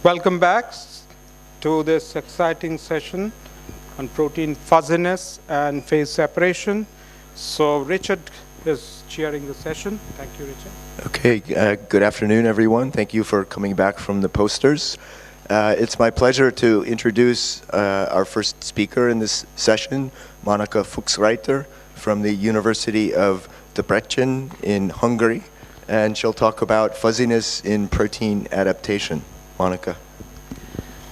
Welcome back to this exciting session on protein fuzziness and phase separation. So Richard is chairing the session. Thank you, Richard. Okay, good afternoon, everyone. Thank you for coming back from the posters. It's my pleasure to introduce our first speaker in this session, Monika Fuxreiter from the University of Debrecen in Hungary, and she'll talk about fuzziness in protein adaptation. Monika.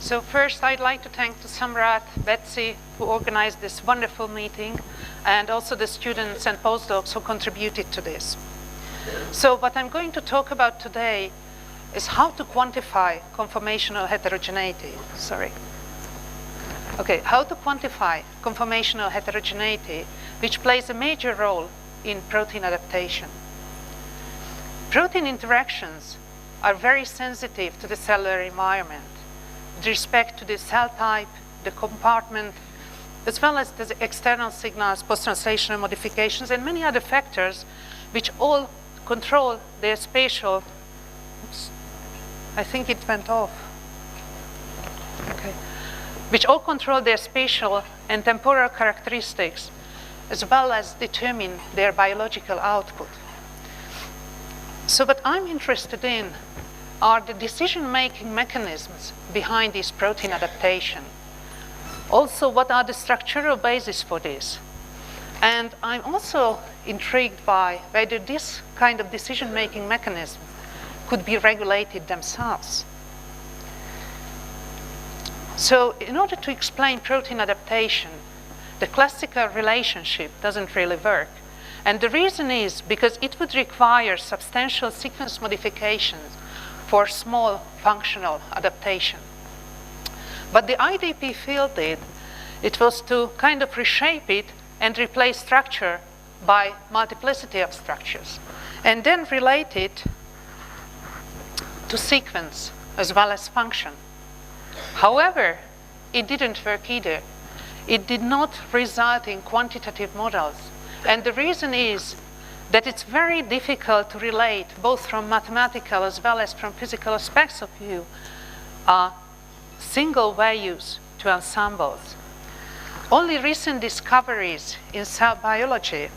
So first, I'd like to thank Samrat, Betsy, who organized this wonderful meeting, and also the students and postdocs who contributed to this. So what I'm going to talk about today is how to quantify conformational heterogeneity. How to quantify conformational heterogeneity, which plays a major role in protein adaptation. Protein interactions are very sensitive to the cellular environment with respect to the cell type, the compartment, as well as the external signals, post-translational modifications, and many other factors which all control their spatial, which all control their spatial and temporal characteristics, as well as determine their biological output. So what I'm interested in are the decision-making mechanisms behind this protein adaptation. Also, what are the structural bases for this? And I'm also intrigued by whether this kind of decision-making mechanism could be regulated themselves. So in order to explain protein adaptation, the classical relationship doesn't really work. And the reason is because it would require substantial sequence modifications for small functional adaptation. But the IDP field did, it was to kind of reshape it and replace structure by multiplicity of structures, and then relate it to sequence as well as function. However, it didn't work either. It did not result in quantitative models. And the reason is that it's very difficult to relate, both from mathematical as well as from physical aspects of view, single values to ensembles. Only recent discoveries in cell biology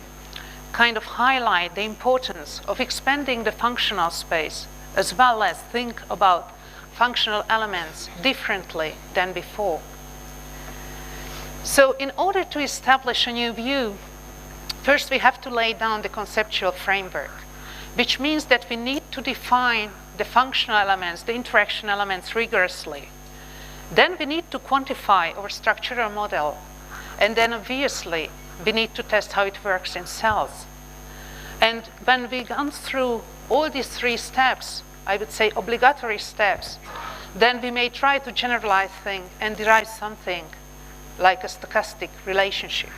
kind of highlight the importance of expanding the functional space, as well as think about functional elements differently than before. So in order to establish a new view, first we have to lay down the conceptual framework, which means that we need to define the functional elements, the interaction elements rigorously. Then we need to quantify our structural model. And then obviously, we need to test how it works in cells. And when we've gone through all these three steps, I would say obligatory steps, then we may try to generalize things and derive something like a stochastic relationship.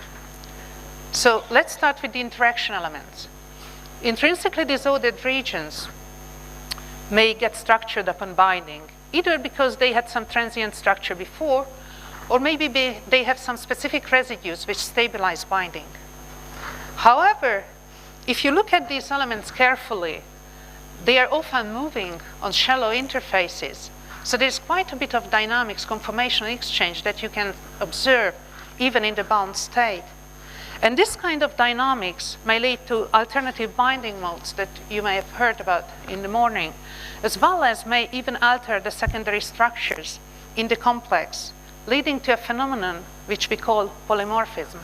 So let's start with the interaction elements. Intrinsically disordered regions may get structured upon binding, either because they had some transient structure before, or maybe they have some specific residues which stabilize binding. However, if you look at these elements carefully, they are often moving on shallow interfaces. So there's quite a bit of dynamics, conformational exchange that you can observe even in the bound state. And this kind of dynamics may lead to alternative binding modes that you may have heard about in the morning, as well as may even alter the secondary structures in the complex, leading to a phenomenon which we call polymorphism.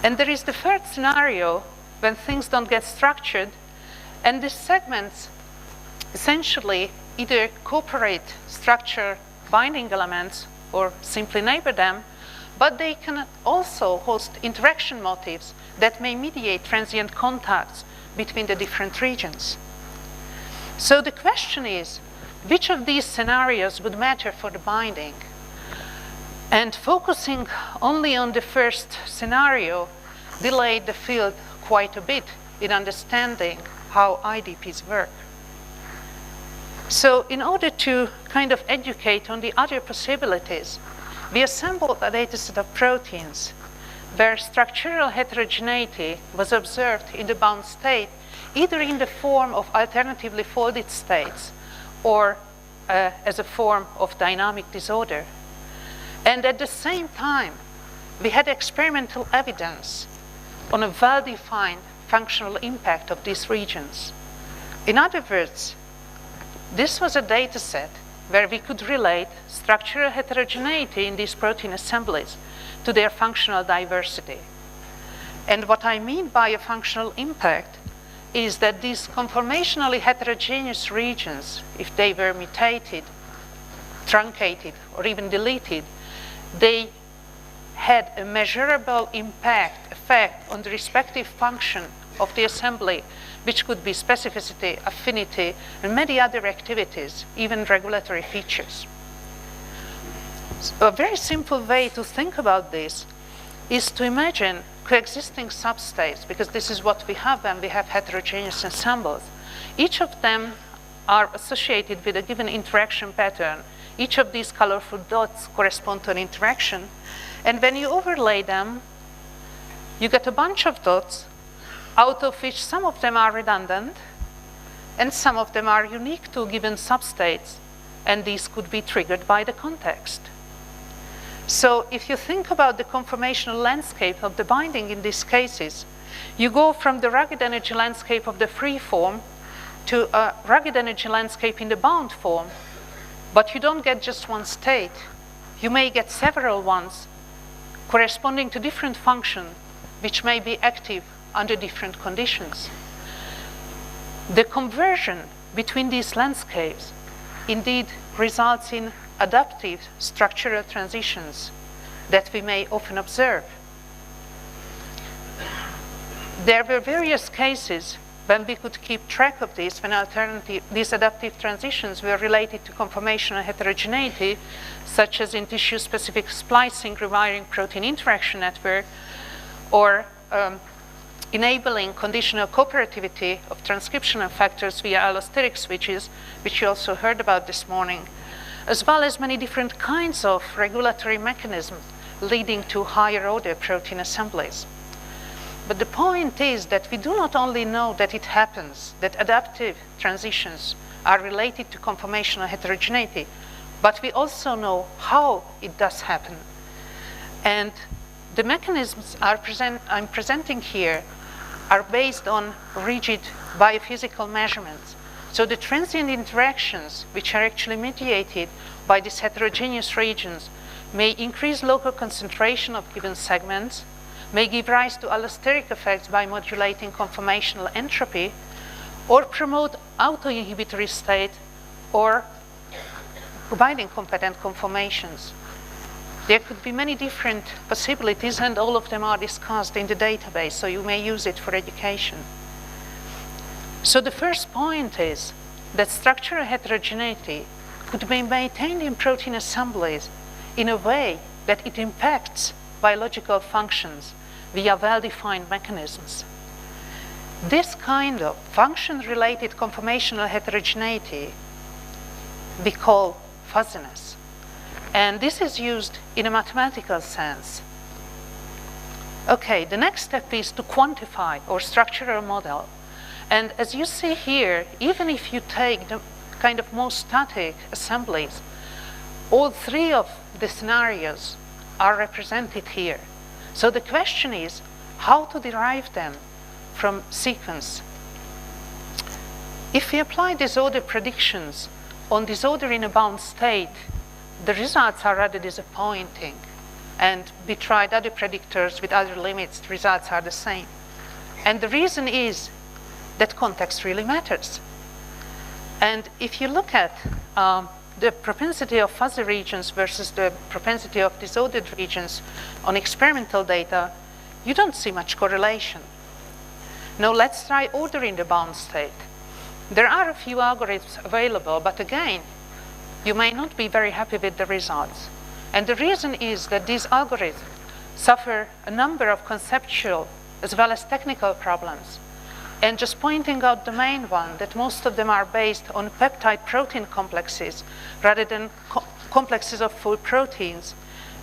And there is the third scenario when things don't get structured, and these segments essentially either cooperate structure binding elements or simply neighbor them, but they can also host interaction motifs that may mediate transient contacts between the different regions. So the question is, which of these scenarios would matter for the binding? And focusing only on the first scenario delayed the field quite a bit in understanding how IDPs work. So in order to kind of educate on the other possibilities, we assembled a dataset of proteins where structural heterogeneity was observed in the bound state, either in the form of alternatively folded states or as a form of dynamic disorder. And at the same time, we had experimental evidence on a well-defined functional impact of these regions. In other words, this was a data set where we could relate structural heterogeneity in these protein assemblies to their functional diversity. And what I mean by a functional impact is that these conformationally heterogeneous regions, if they were mutated, truncated, or even deleted, they had a measurable effect on the respective function of the assembly, which could be specificity, affinity, and many other activities, even regulatory features. So a very simple way to think about this is to imagine coexisting substates, because this is what we have when we have heterogeneous ensembles. Each of them are associated with a given interaction pattern. Each of these colorful dots correspond to an interaction. And when you overlay them, you get a bunch of dots, out of which some of them are redundant, and some of them are unique to given substates, and these could be triggered by the context. So if you think about the conformational landscape of the binding in these cases, you go from the rugged energy landscape of the free form to a rugged energy landscape in the bound form, but you don't get just one state. You may get several ones corresponding to different functions, which may be active under different conditions. The conversion between these landscapes indeed results in adaptive structural transitions that we may often observe. There were various cases when we could keep track of this, when these adaptive transitions were related to conformational heterogeneity, such as in tissue-specific splicing rewiring protein interaction network, or enabling conditional cooperativity of transcriptional factors via allosteric switches, which you also heard about this morning, as well as many different kinds of regulatory mechanisms leading to higher order protein assemblies. But the point is that we do not only know that it happens, that adaptive transitions are related to conformational heterogeneity, but we also know how it does happen. And the mechanisms I'm presenting here are based on rigid biophysical measurements. So the transient interactions, which are actually mediated by these heterogeneous regions, may increase local concentration of given segments, may give rise to allosteric effects by modulating conformational entropy, or promote autoinhibitory state, or providing competent conformations. There could be many different possibilities, and all of them are discussed in the database, so you may use it for education. So the first point is that structural heterogeneity could be maintained in protein assemblies in a way that it impacts biological functions via well-defined mechanisms. This kind of function-related conformational heterogeneity we call fuzziness. And this is used in a mathematical sense. Okay, the next step is to quantify or structural model. And as you see here, even if you take the kind of most static assemblies, all three of the scenarios are represented here. So the question is how to derive them from sequence. If we apply disorder predictions on disorder in a bound state, the results are rather disappointing. And we tried other predictors with other limits, the results are the same. And the reason is that context really matters. And if you look at the propensity of fuzzy regions versus the propensity of disordered regions on experimental data, you don't see much correlation. Now let's try order in the bound state. There are a few algorithms available, but again, you may not be very happy with the results. And the reason is that these algorithms suffer a number of conceptual as well as technical problems. And just pointing out the main one, that most of them are based on peptide protein complexes rather than complexes of full proteins,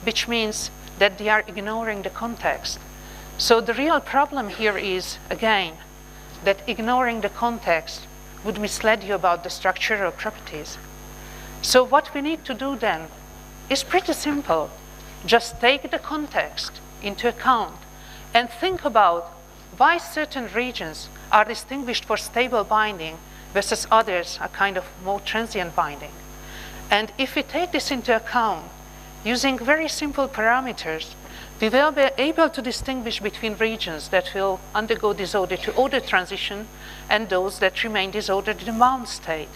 which means that they are ignoring the context. So the real problem here is, again, that ignoring the context would mislead you about the structural properties. So what we need to do then is pretty simple. Just take the context into account and think about why certain regions are distinguished for stable binding versus others are kind of more transient binding. And if we take this into account, using very simple parameters, we will be able to distinguish between regions that will undergo disorder to order transition and those that remain disordered in bound state.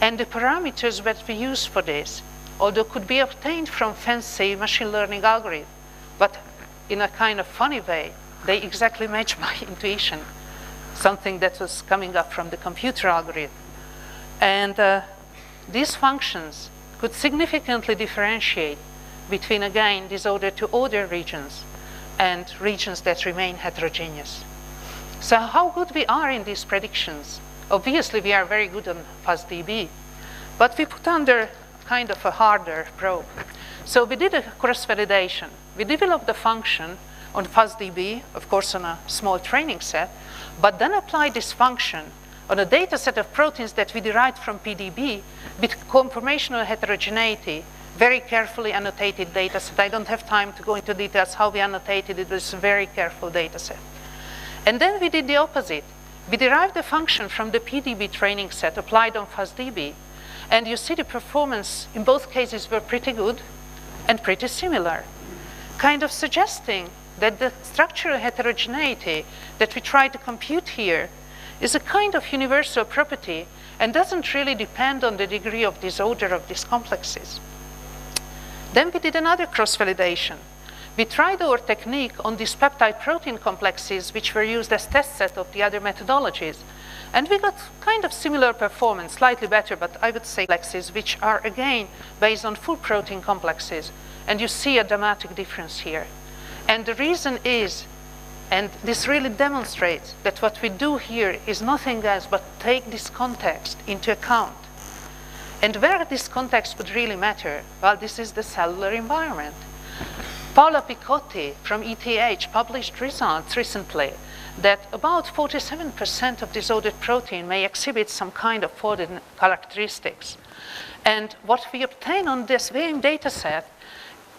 And the parameters that we use for this, although could be obtained from fancy machine learning algorithms, but in a kind of funny way, they exactly match my intuition, something that was coming up from the computer algorithm. And these functions could significantly differentiate between, again, disorder to order regions and regions that remain heterogeneous. So how good we are in these predictions? Obviously, we are very good on FuzDB, but we put under kind of a harder probe. So we did a cross-validation. We developed the function on FuzDB, of course on a small training set, but then applied this function on a data set of proteins that we derived from PDB with conformational heterogeneity, very carefully annotated data set. I don't have time to go into details how we annotated it. It was a very careful data set. And then we did the opposite. We derived the function from the PDB training set applied on FuzDB. And you see the performance in both cases were pretty good and pretty similar, kind of suggesting that the structural heterogeneity that we try to compute here is a kind of universal property and doesn't really depend on the degree of disorder of these complexes. Then we did another cross-validation. We tried our technique on these peptide protein complexes which were used as test set of the other methodologies. And we got kind of similar performance, slightly better, but I would say complexes which are again based on full protein complexes. And you see a dramatic difference here. And the reason is, and this really demonstrates that what we do here is nothing else but take this context into account. And where this context would really matter, well, this is the cellular environment. Paola Picotti from ETH published results recently that about 47% of disordered protein may exhibit some kind of folded characteristics. And what we obtain on this same data set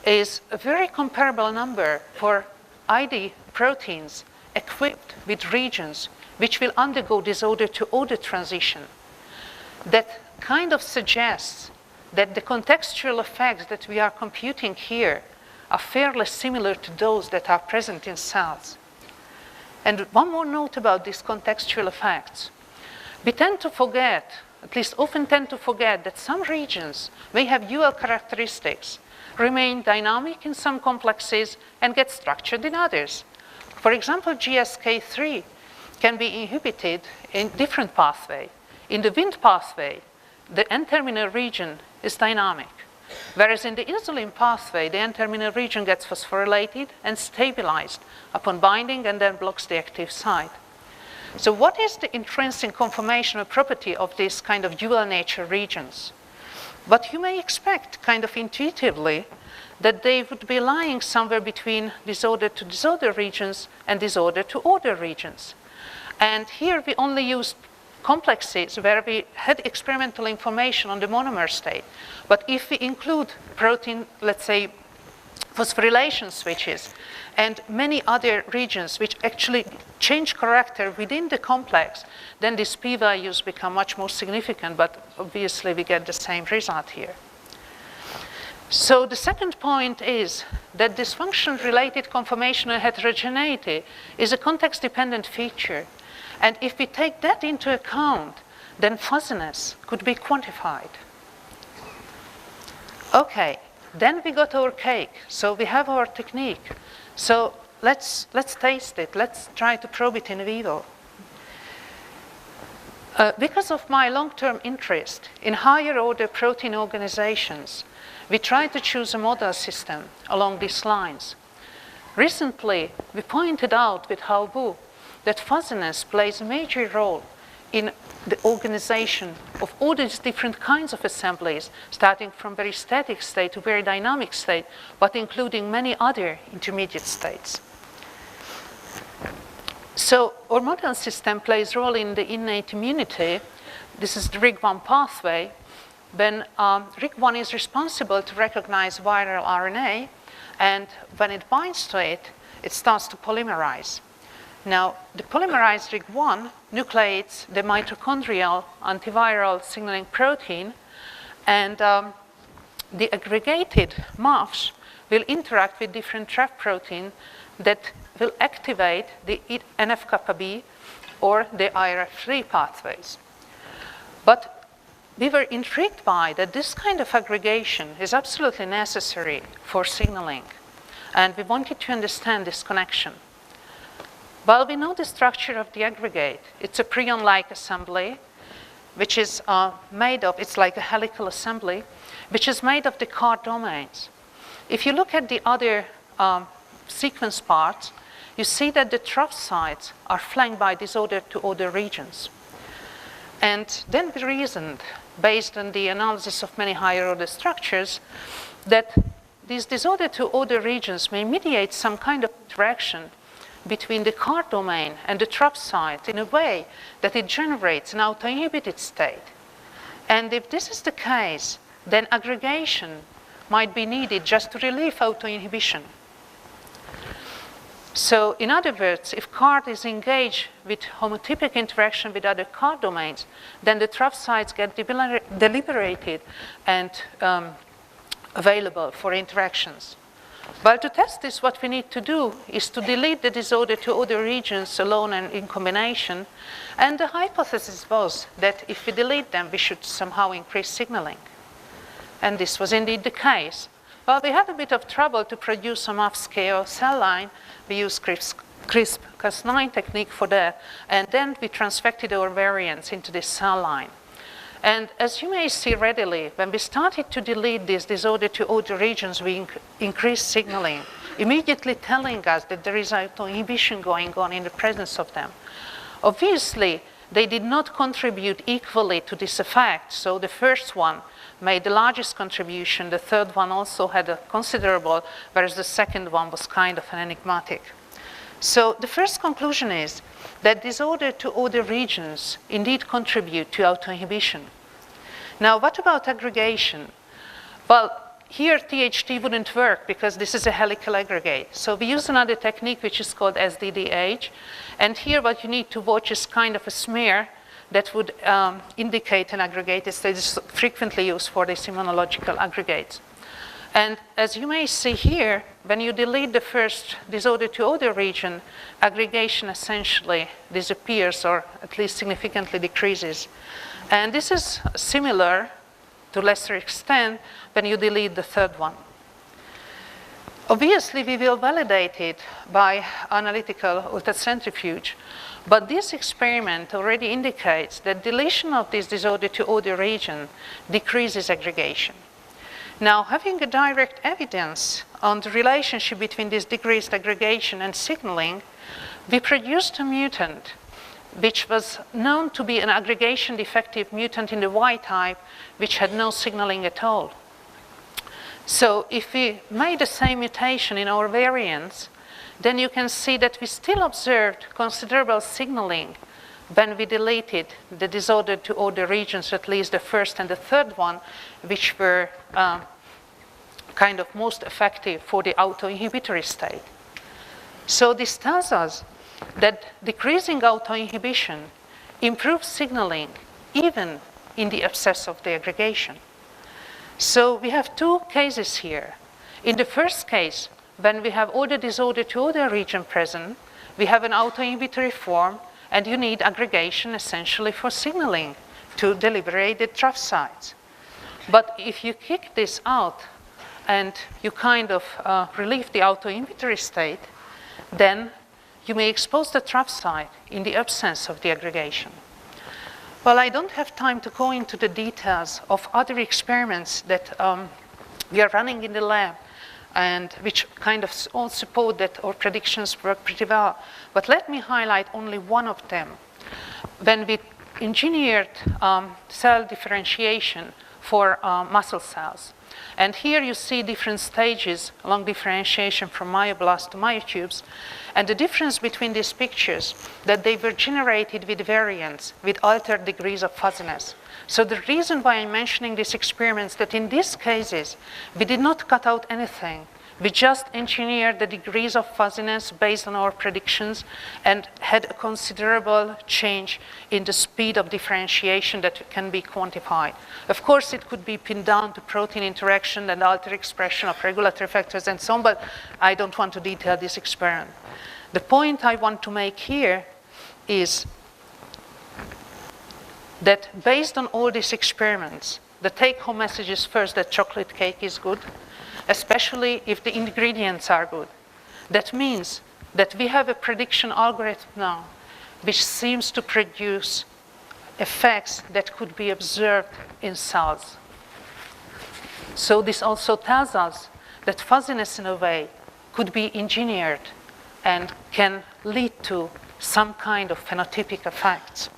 is a very comparable number for ID proteins equipped with regions which will undergo disorder to order transition. That kind of suggests that the contextual effects that we are computing here are fairly similar to those that are present in cells. And one more note about these contextual effects. We tend to forget, at least often tend to forget, that some regions may have UL characteristics, remain dynamic in some complexes, and get structured in others. For example, GSK3 can be inhibited in different pathway. In the Wnt pathway, the N-terminal region is dynamic, whereas in the insulin pathway, the N-terminal region gets phosphorylated and stabilized upon binding and then blocks the active site. So what is the intrinsic conformational property of these kind of dual nature regions? But you may expect kind of intuitively that they would be lying somewhere between disorder to disorder regions and disorder to order regions. And here we only used complexes where we had experimental information on the monomer state. But if we include protein, let's say, phosphorylation switches and many other regions which actually change character within the complex, then these p-values become much more significant, but obviously we get the same result here. So the second point is that this function-related conformational heterogeneity is a context-dependent feature. And if we take that into account, then fuzziness could be quantified. Okay, then we got our cake. So we have our technique. So let's taste it. Let's try to probe it in vivo. Because of my long-term interest in higher order protein organizations, we tried to choose a model system along these lines. Recently, we pointed out with Hao Wu that fuzziness plays a major role in the organization of all these different kinds of assemblies, starting from very static state to very dynamic state, but including many other intermediate states. So our model system plays a role in the innate immunity. This is the RIG1 pathway, when RIG1 is responsible to recognize viral RNA, and when it binds to it, it starts to polymerize. Now, the polymerized RIG1 nucleates the mitochondrial antiviral signaling protein, and the aggregated MAFs will interact with different trap proteins that will activate the NF-kappa B or the IRF3 pathways. But we were intrigued by that this kind of aggregation is absolutely necessary for signaling, and we wanted to understand this connection. Well, we know the structure of the aggregate. It's a prion-like assembly, which is made of, it's like a helical assembly, which is made of the CAR domains. If you look at the other sequence parts, you see that the trough sites are flanked by disorder-to-order regions. And then we reasoned, based on the analysis of many higher-order structures, that these disorder-to-order regions may mediate some kind of interaction between the CAR domain and the trough site in a way that it generates an autoinhibited state. And if this is the case, then aggregation might be needed just to relieve autoinhibition. So in other words, if CAR is engaged with homotypic interaction with other CAR domains, then the trough sites get deliberated and available for interactions. But to test this, what we need to do is to delete the disorder-to-order regions alone and in combination. And the hypothesis was that if we delete them, we should somehow increase signaling. And this was indeed the case. Well, we had a bit of trouble to produce a MAF-scale cell line. We used CRISPR-Cas9 technique for that. And then we transfected our variants into this cell line. And as you may see readily, when we started to delete these disorder-to-order regions, we increased signaling, immediately telling us that there is autoinhibition going on in the presence of them. Obviously, they did not contribute equally to this effect. So the first one made the largest contribution. The third one also had a considerable, whereas the second one was kind of an enigmatic. So the first conclusion is that disorder-to-order regions indeed contribute to autoinhibition. Now, what about aggregation? Well, here THT wouldn't work because this is a helical aggregate. So we use another technique which is called SDDH. And here what you need to watch is kind of a smear that would indicate an aggregate. It is frequently used for these immunological aggregates. And as you may see here, when you delete the first disorder-to-order region, aggregation essentially disappears or at least significantly decreases. And this is similar to lesser extent when you delete the third one. Obviously, we will validate it by analytical ultracentrifuge, but this experiment already indicates that deletion of this disorder-to-order region decreases aggregation. Now, having a direct evidence on the relationship between this decreased aggregation and signaling, we produced a mutant which was known to be an aggregation defective mutant in the Y type, which had no signaling at all. So if we made the same mutation in our variants, then you can see that we still observed considerable signaling when we deleted the disorder-to-order regions, at least the first and the third one, which were kind of most effective for the autoinhibitory state. So this tells us that decreasing autoinhibition improves signaling even in the absence of the aggregation. So we have two cases here. In the first case, when we have all the disorder-to-order region present, we have an autoinhibitory form, and you need aggregation essentially for signaling to deliberate the trough sites. But if you kick this out and you kind of relieve the autoinhibitory state, then you may expose the trough site in the absence of the aggregation. Well, I don't have time to go into the details of other experiments that we are running in the lab and which kind of all support that our predictions work pretty well. But let me highlight only one of them. When we engineered cell differentiation for muscle cells, And here you see different stages along differentiation from myoblast to myotubes. And the difference between these pictures, that they were generated with variants, with altered degrees of fuzziness. So the reason why I'm mentioning these experiments, that in these cases, we did not cut out anything. We just engineered the degrees of fuzziness based on our predictions and had a considerable change in the speed of differentiation that can be quantified. Of course, it could be pinned down to protein interaction and alter expression of regulatory factors and so on, but I don't want to detail this experiment. The point I want to make here is that based on all these experiments, the take-home message is first that chocolate cake is good, especially if the ingredients are good. That means that we have a prediction algorithm now which seems to produce effects that could be observed in cells. So this also tells us that fuzziness in a way could be engineered and can lead to some kind of phenotypic effects.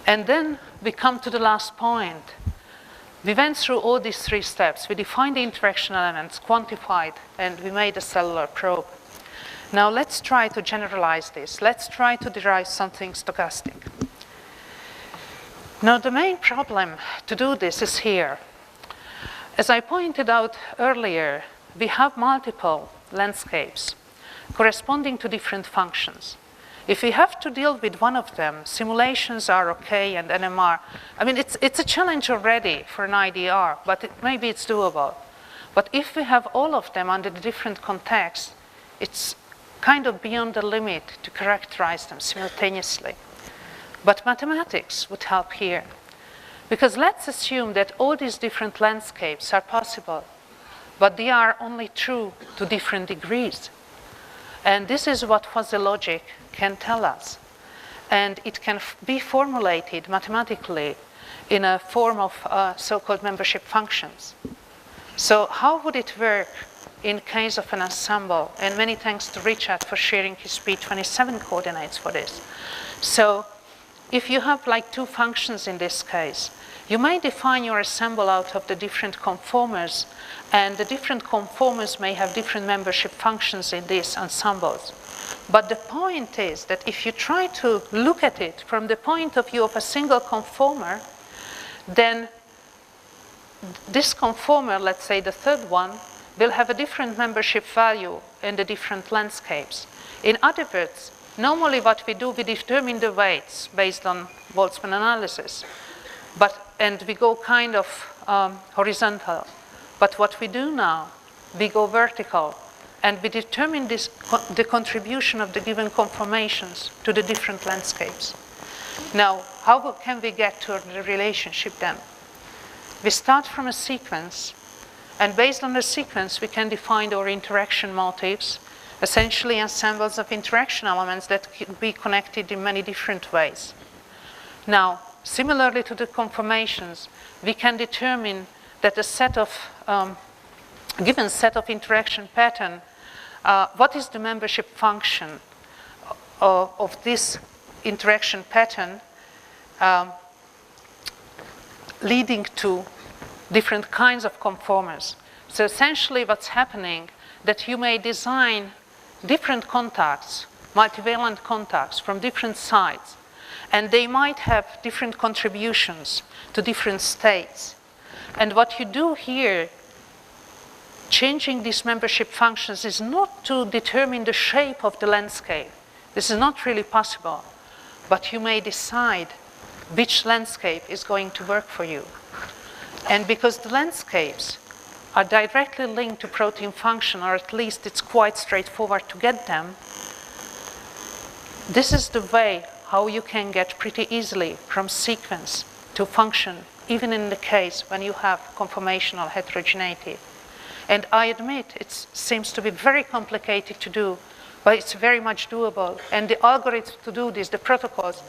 And then we come to the last point. We went through all these three steps. We defined the interaction elements, quantified, and we made a cellular probe. Now let's try to generalize this. Let's try to derive something stochastic. Now the main problem to do this is here. As I pointed out earlier, we have multiple landscapes corresponding to different functions. If we have to deal with one of them, simulations are okay and NMR. I mean, it's a challenge already for an IDR, but maybe it's doable. But if we have all of them under the different contexts, it's kind of beyond the limit to characterize them simultaneously. But mathematics would help here. Because let's assume that all these different landscapes are possible, but they are only true to different degrees. And this is what fuzzy logic can tell us. And it can be formulated mathematically in a form of so-called membership functions. So how would it work in case of an ensemble? And many thanks to Richard for sharing his P27 coordinates for this. So if you have like two functions in this case, you may define your ensemble out of the different conformers, and the different conformers may have different membership functions in these ensembles. But the point is that if you try to look at it from the point of view of a single conformer, then this conformer, let's say the third one, will have a different membership value in the different landscapes. In other words, normally what we do, we determine the weights based on Boltzmann analysis, and we go kind of horizontal. But what we do now, we go vertical, and we determine the contribution of the given conformations to the different landscapes. Now, how can we get to the relationship then? We start from a sequence, and based on the sequence, we can define our interaction motifs, essentially ensembles of interaction elements that can be connected in many different ways. Now, similarly to the conformations, we can determine that a set of given set of interaction pattern, what is the membership function of this interaction pattern leading to different kinds of conformers. So essentially what's happening, that you may design different contacts, multivalent contacts from different sides, and they might have different contributions to different states. And what you do here, changing these membership functions, is not to determine the shape of the landscape. This is not really possible. But you may decide which landscape is going to work for you. And because the landscapes are directly linked to protein function, or at least it's quite straightforward to get them, this is the way how you can get pretty easily from sequence to function, even in the case when you have conformational heterogeneity. And I admit it seems to be very complicated to do, but it's very much doable. And the algorithms to do this, the protocols,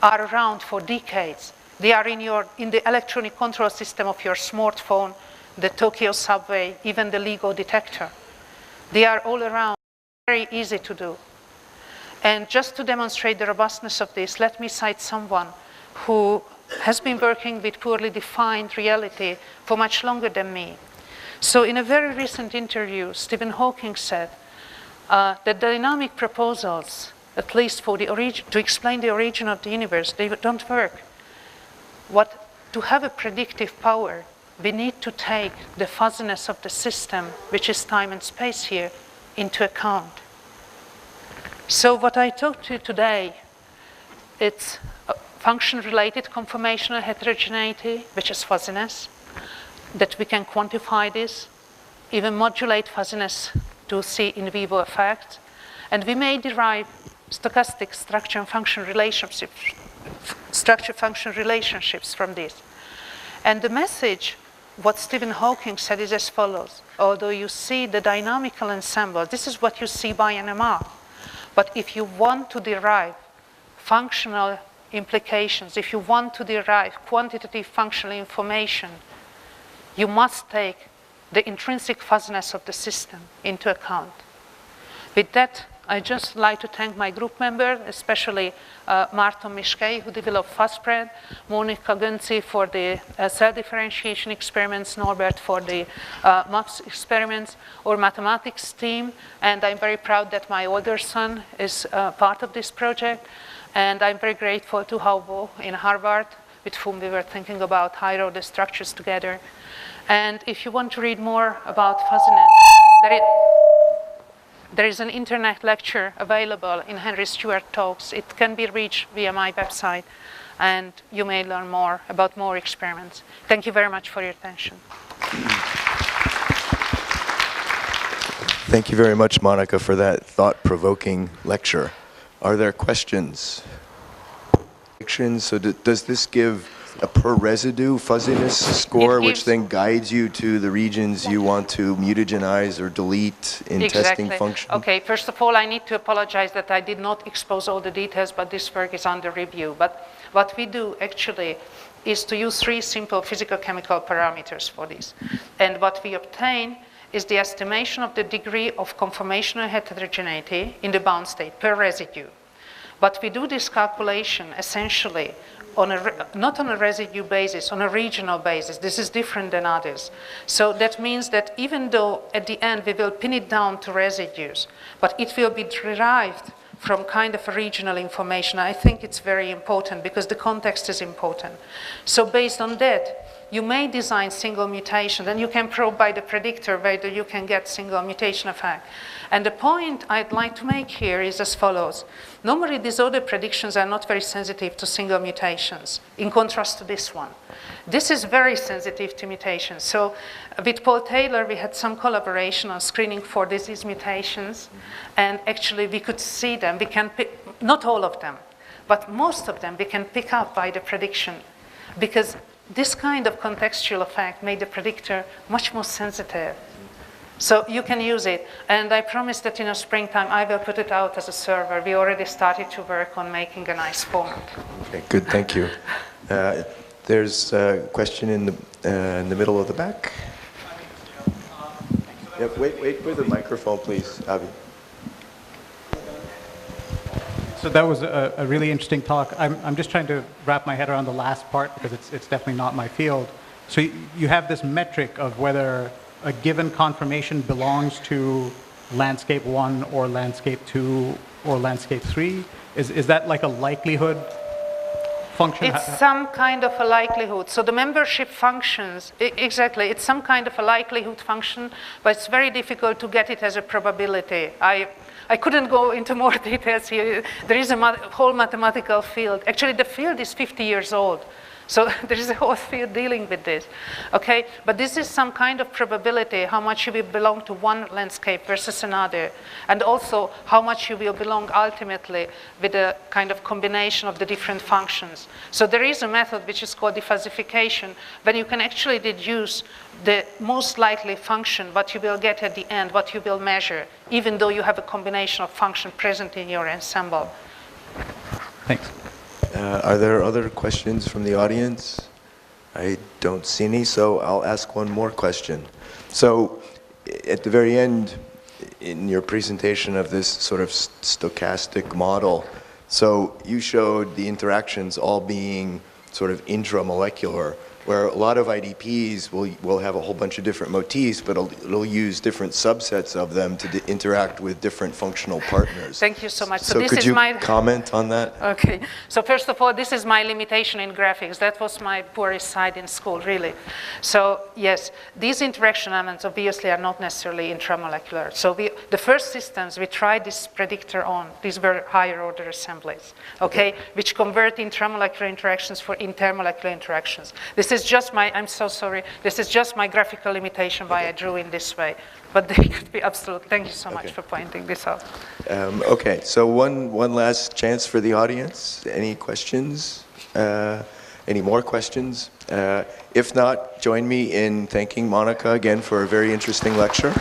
are around for decades. They are in the electronic control system of your smartphone, the Tokyo subway, even the LIGO detector. They are all around, very easy to do. And just to demonstrate the robustness of this, let me cite someone who has been working with poorly defined reality for much longer than me. So in a very recent interview, Stephen Hawking said that dynamic proposals, at least for to explain the origin of the universe, they don't work. To have a predictive power, we need to take the fuzziness of the system, which is time and space here, into account. So what I talked to you today, it's function-related conformational heterogeneity, which is fuzziness, that we can quantify this, even modulate fuzziness to see in vivo effects. And we may derive stochastic structure and function relationships, structure-function relationships from this. And the message, what Stephen Hawking said, is as follows. Although you see the dynamical ensemble, this is what you see by NMR. But if you want to derive functional implications, if you want to derive quantitative functional information, you must take the intrinsic fuzziness of the system into account. With that, I just like to thank my group members, especially Márton Miskei, who developed FuzzSpread, Monika Gönci for the cell differentiation experiments, Norbert for the MAPS experiments, or mathematics team. And I'm very proud that my older son is part of this project. And I'm very grateful to Haubo in Harvard, with whom we were thinking about high-order structures together. And if you want to read more about fuzziness, there is an internet lecture available in Henry Stewart Talks. It can be reached via my website, and you may learn more about more experiments. Thank you very much for your attention. Thank you very much, Monika, for that thought-provoking lecture. Are there questions? So does this give a per residue fuzziness score, which then guides you to the regions you want to mutagenize or delete in testing function? Okay, first of all, I need to apologize that I did not expose all the details, but this work is under review. But what we do actually is to use 3 simple physical-chemical parameters for this. And what we obtain is the estimation of the degree of conformational heterogeneity in the bound state per residue. But we do this calculation essentially not on a residue basis, on a regional basis. This is different than others. So that means that even though at the end we will pin it down to residues, but it will be derived from kind of a regional information. I think it's very important because the context is important. So based on that, you may design single mutations, and you can probe by the predictor whether you can get single mutation effect. And the point I'd like to make here is as follows. Normally, these other predictions are not very sensitive to single mutations, in contrast to this one. This is very sensitive to mutations. So with Paul Taylor, we had some collaboration on screening for disease mutations, and actually we could see them. We can pick, not all of them, but most of them we can pick up by the prediction, because this kind of contextual effect made the predictor much more sensitive. So you can use it. And I promise that in the springtime, I will put it out as a server. We already started to work on making a nice format. Okay, good, thank you. There's a question in the middle of the back. Yep, wait for the microphone, please, Avi. So that was a really interesting talk. I'm just trying to wrap my head around the last part because it's definitely not my field. So you have this metric of whether a given conformation belongs to landscape 1 or landscape 2 or landscape 3. Is that like a likelihood function? It's some kind of a likelihood. So the membership functions, exactly, it's some kind of a likelihood function, but it's very difficult to get it as a probability. I couldn't go into more details here. There is a whole mathematical field. Actually, the field is 50 years old. So there is a whole field dealing with this, okay? But this is some kind of probability, how much you will belong to one landscape versus another, and also how much you will belong ultimately with a kind of combination of the different functions. So there is a method which is called defuzzification, when you can actually deduce the most likely function, what you will get at the end, what you will measure, even though you have a combination of function present in your ensemble. Thanks. Are there other questions from the audience? I don't see any, so I'll ask one more question. So at the very end, in your presentation of this sort of stochastic model, so you showed the interactions all being sort of intramolecular, where a lot of IDPs will have a whole bunch of different motifs, but it'll use different subsets of them to interact with different functional partners. Thank you so much. So this could is you my comment on that? Okay. So first of all, this is my limitation in graphics. That was my poorest side in school, really. So yes, these interaction elements obviously are not necessarily intramolecular. So the first systems we tried this predictor on, these were higher order assemblies, okay, which convert intramolecular interactions for intermolecular interactions. This is just my, I'm so sorry, this is just my graphical limitation why I drew in this way. But they could be absolute. Thank you so much for pointing this out. Okay, so one last chance for the audience. Any questions? Any more questions? If not, join me in thanking Monika again for a very interesting lecture.